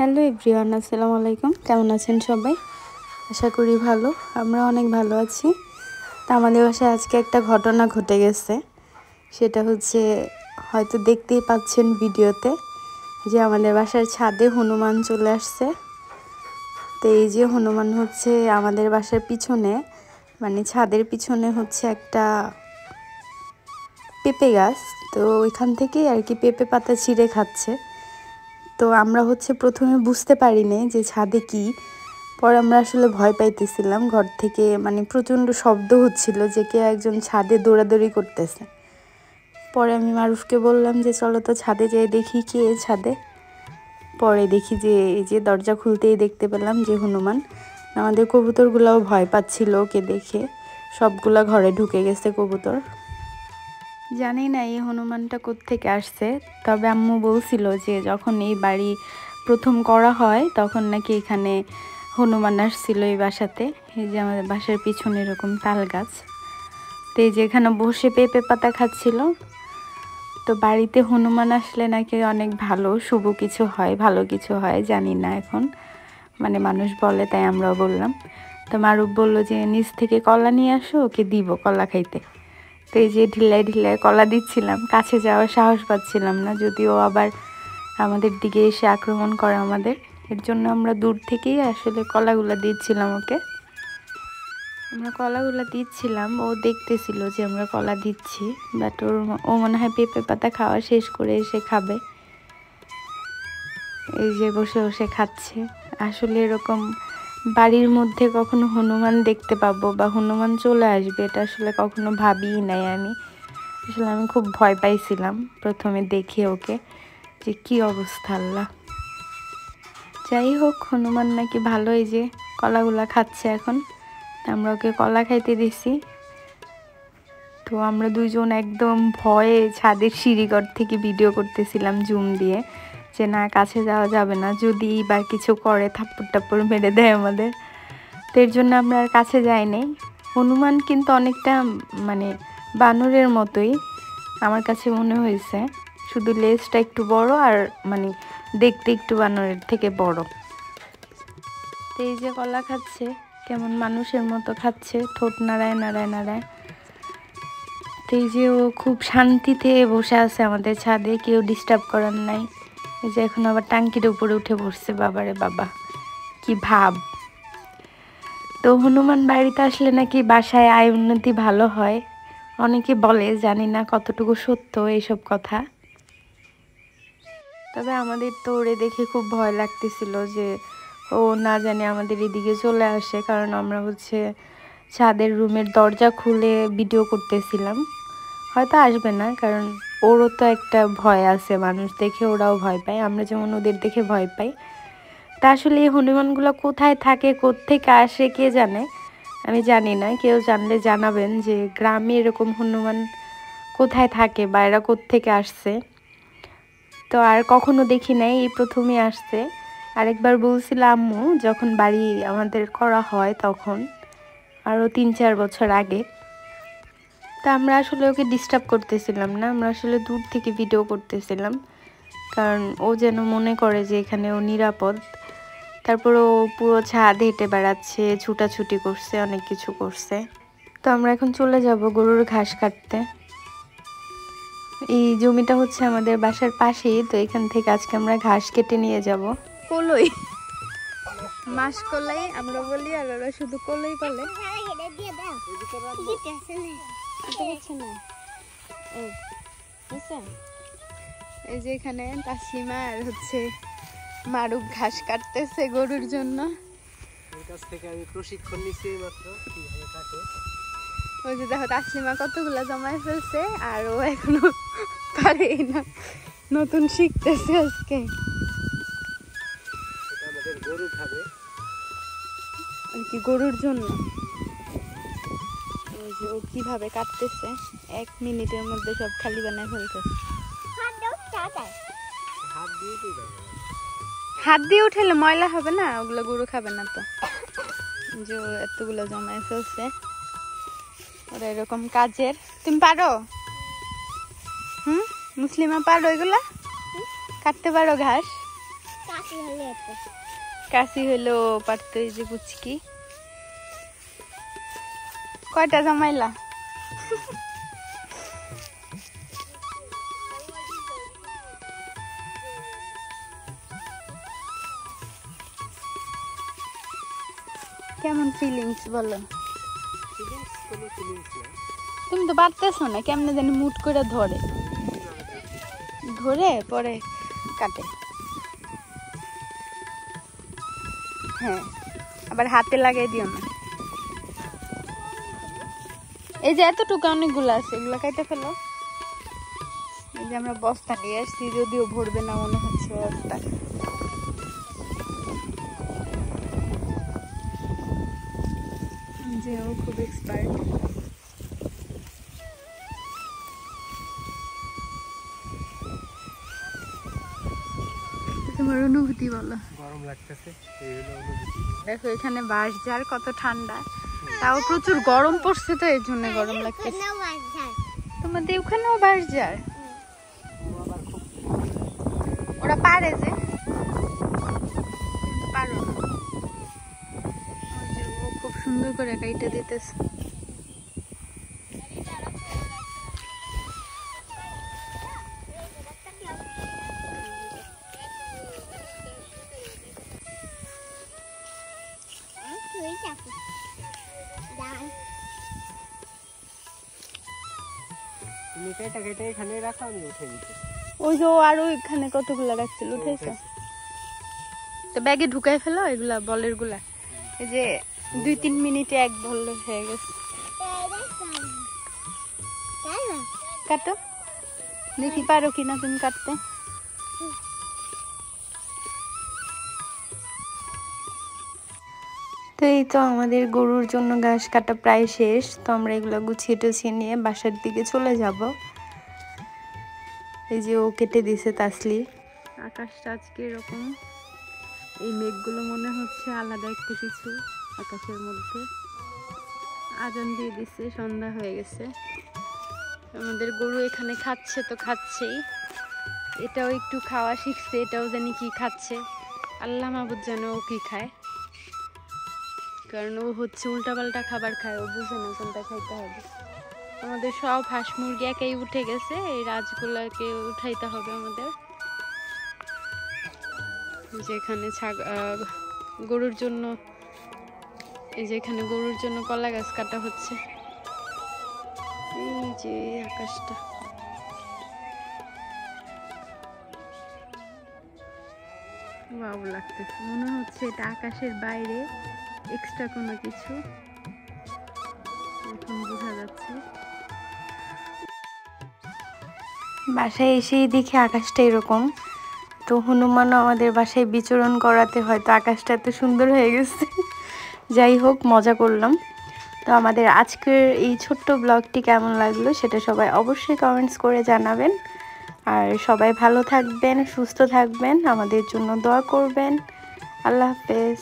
Hello everyone, আসসালামু আলাইকুম। কেমন আছেন সবাই? আশা করি ভালো। আমরা অনেক ভালো আছি। তা আমাদের বাসায় আজকে একটা ঘটনা ঘটে গেছে। সেটা হচ্ছে, হয়তো দেখতেই পাচ্ছেন ভিডিওতে, যে আমাদের বাসার ছাদে হনুমান চলে আসছে। তো এই যে হনুমান হচ্ছে আমাদের বাসার পিছনে, মানে ছাদের পিছনে হচ্ছে একটা পেঁপে গাছ। তো ওইখান থেকেই আর কি পেঁপে পাতা ছিঁড়ে খাচ্ছে। তো আমরা হচ্ছে প্রথমে বুঝতে পারিনি যে ছাদে কি। পরে আমরা আসলে ভয় পাইতেছিলাম, ঘর থেকে মানে প্রচণ্ড শব্দ হচ্ছিল যে কেউ একজন ছাদে দৌড়াদৌড়ি করতেছে। পরে আমি মারুফকে বললাম যে চলো তো ছাদে যেয়ে দেখি কে ছাদে। পরে দেখি যে এই যে দরজা খুলতেই দেখতে পেলাম যে হনুমান। আমাদের কবুতরগুলোও ভয় পাচ্ছিল ওকে দেখে, সবগুলা ঘরে ঢুকে গেছে কবুতর। জানি না এই হনুমানটা কোত্থেকে আসছে, তবে আম্মু বলছিল যে যখন এই বাড়ি প্রথম করা হয় তখন নাকি এখানে হনুমান আসছিল এই বাসাতে। এই যে আমাদের বাসার পিছনে এরকম তাল গাছ, তো এই যে এখানে বসে পেঁপে পাতা খাচ্ছিল। তো বাড়িতে হনুমান আসলে নাকি অনেক ভালো, শুভ কিছু হয়, ভালো কিছু হয়, জানি না এখন, মানে মানুষ বলে, তাই আমরাও বললাম। তো মারুফ বললো যে নিচ থেকে কলা নিয়ে আসো, ওকে দিব কলা খাইতে। তো এই যে ঢিলায় ঢিলায় কলা দিচ্ছিলাম, কাছে যাওয়ার সাহস পাচ্ছিলাম না, যদিও আবার আমাদের দিকে এসে আক্রমণ করে আমাদের। এর জন্য আমরা দূর থেকেই আসলে কলাগুলা দিচ্ছিলাম ওকে। আমরা কলাগুলা দিচ্ছিলাম, ও দেখতেছিল যে আমরা কলা দিচ্ছি, বাট ও মনে হয় পেঁপে পাতা খাওয়া শেষ করে এসে খাবে। এই যে বসে বসে খাচ্ছে। আসলে এরকম বাড়ির মধ্যে কখনো হনুমান দেখতে পাবো বা হনুমান চলে আসবে, এটা আসলে কখনো ভাবিই নাই আমি। আসলে আমি খুব ভয় পাইছিলাম প্রথমে দেখে ওকে, যে কি অবস্থা আল্লাহ। যাই হোক, হনুমান নাকি ভালো। এই যে কলাগুলা খাচ্ছে এখন, আমরা ওকে কলা খাইতে দিছি। তো আমরা দুইজন একদম ভয়ে ছাদের সিঁড়িঘর থেকে ভিডিও করতেছিলাম জুম দিয়ে, যে না কাছে যাওয়া যাবে না, যদি বা কিছু করে থাপ্পড় টাপ্পড় মেরে দেয় আমাদের। তো এর জন্য আমরা আর কাছে যাইনি। হনুমান কিন্তু অনেকটা মানে বানরের মতোই আমার কাছে মনে হয়েছে, শুধু লেজটা একটু বড় আর মানে দেখতে একটু বানরের থেকে বড়। তো এই যে কলা খাচ্ছে, কেমন মানুষের মতো খাচ্ছে, ঠোঁট নাড়ায় নাড়ায় নাড়ায়। তো এই যে ও খুব শান্তিতে বসে আছে আমাদের ছাদে, কেউ ডিস্টার্ব করার নাই। এই যে এখন আবার টাঙ্কির উপরে উঠে বসছে, বাবারে বাবা কি ভাব। তো হনুমান বাড়িতে আসলে নাকি বাসায় আয় উন্নতি ভালো হয়, অনেকে বলে, জানি না কতটুকু সত্য এইসব কথা। তবে আমাদের তো ওরে দেখে খুব ভয় লাগতেছিল যে ও না জানি আমাদের এদিকে চলে আসে, কারণ আমরা হচ্ছে ছাদের রুমের দরজা খুলে ভিডিও করতেছিলাম। হয়তো আসবে না, কারণ ওরও তো একটা ভয় আছে, মানুষ দেখে ওরাও ভয় পায়, আমরা যেমন ওদের দেখে ভয় পাই। তা আসলে এই হনুমানগুলো কোথায় থাকে, কোত্থেকে আসে কে জানে, আমি জানি না। কেউ জানলে জানাবেন যে গ্রামে এরকম হনুমান কোথায় থাকে বা এরা কোত্থেকে আসছে। তো আর কখনো দেখি নাই, এই প্রথমই আসছে। আরেকবার বলছিল আম্মু, যখন বাড়ি আমাদের করা হয় তখন, আরও 3-4 বছর আগে। তা আমরা আসলে ওকে ডিস্টার্ব করতেছিলাম না, আমরা আসলে দূর থেকে ভিডিও করতেছিলাম, কারণ ও যেন মনে করে যে এখানে ও নিরাপদ। তারপর ও পুরো ছাদ হেঁটে বেড়াচ্ছে, ছুটাছুটি করছে, অনেক কিছু করছে। তো আমরা এখন চলে যাব গরুর ঘাস কাটতে। এই জমিটা হচ্ছে আমাদের বাসার পাশেই, তো এখান থেকে আজকে আমরা ঘাস কেটে নিয়ে যাব। কলই মাস কলাই আমরা বলি, আর ওরা শুধু কলই বলে। এই যে এখানে তাসলিমা আর হচ্ছে মারুফ ঘাস কাটতেছে গরুর জন্য। ওর কাছ থেকে আমি প্রশিক্ষণ নিচ্ছি মাত্র কিভাবে কাটে। ওই যে দেখো তাসলিমা কতগুলা জমায় ফেলছে, আর ও এখনো পারেই না, নতুন শিখতেছে আজকে। এটা আমাদের গরু খাবে আর কি গরুর জন্য। ওই যে ও কিভাবে কাটতেছে, 1 মিনিটের মধ্যে সব খালি বানায় ফেলতেছে। হাত দিয়ে উঠালে ময়লা হবে না, ওগুলো গরু খাবে না। তো যে এতগুলো জমায় ফেলছে, ওরা এরকম কাজের। তুমি পারো? মুসলিমা পারো এগুলা কাটতে? পারো ঘাস? কাশি হইলো পারতো এই যে পুচকি। কয়টা জমাইলা? কেমন ফিলিংস বলো? তুমি তো পারতেছো না, কেমনে জানি মুট করে ধরে ধরে পরে কাটে। হ্যাঁ, আবার হাতে লাগাই দিও না। এই যে এতটুকু অনেকগুলো আছে, এগুলো কেটে ফেলো। এই যে আমরা বস্তা নিয়ে আসছি, যদিও ভরবে না মনে হচ্ছে বস্তা। যে ও খুব এক্সপার্ট। তোমার অনুভূতি বলো। গরম লাগতেছে, এই হলো অনুভূতি। দেখো এখানে বাঁশঝাড় কত ঠান্ডা, তাও প্রচুর গরম পড়ছে তো এর জন্য গরম লাগতেছে। তোমাদের ওখানেও বাঁশঝাড়? ওরা পারে যে পারো না। ও খুব সুন্দর করে কাইটা দিতেছে। তুমি কেটে কেটে এখানে রাখো, আমি উঠে দিচ্ছি। ওই যে আর ওইখানে কতগুলা রাখছিল, উঠেছে তো ব্যাগে ঢুকাই ফেলো এগুলা বলের গুলা। এই যে 2-3 মিনিটে এক বল হয়ে গেছে। কাটো দেখি পারো কিনা তুমি কাটতে। তো এই তো আমাদের গরুর জন্য ঘাস কাটা প্রায় শেষ। তো আমরা এগুলো গুছিয়ে টুছিয়ে নিয়ে বাসার দিকে চলে যাব। এই যে ও কেটে দিছে তাসলি। আকাশটা আজকে এরকম, এই মেঘগুলো মনে হচ্ছে আলাদা একটা কিছু আকাশের মধ্যে। আজান দিয়ে দিচ্ছে, সন্ধ্যা হয়ে গেছে। আমাদের গরু এখানে খাচ্ছে তো খাচ্ছেই, এটাও একটু খাওয়া শিখছে, এটাও জানি কি খাচ্ছে। আল্লাহ মাহবুদ জানে ও কি খায়, কারণ ও হচ্ছে উল্টাপাল্টা খাবার খায়, ও বুঝে না কোনটা খাইতে হবে। আমাদের সব হাঁস মুরগি একাই উঠে গেছে, এই রাজগুলাকে উঠাইতে হবে আমাদের। যেখানে গরুর জন্য, এই যে এখানে গরুর জন্য কলা গাছ কাটা হচ্ছে। এই যে আকাশটা, ভালো লাগতেছে, মনে হচ্ছে এটা আকাশের বাইরে এক্সট্রা কোনো কিছু এখন বোঝা যাচ্ছে। বাসায় এসেই দেখি আকাশটা এরকম। তো হনুমানও আমাদের বাসায় বিচরণ করাতে হয়তো আকাশটা এত সুন্দর হয়ে গেছে। যাই হোক, মজা করলাম। তো আমাদের আজকের এই ছোট্ট ব্লগটি কেমন লাগলো সেটা সবাই অবশ্যই কমেন্টস করে জানাবেন। আর সবাই ভালো থাকবেন, সুস্থ থাকবেন, আমাদের জন্য দোয়া করবেন। আল্লাহ হাফেজ।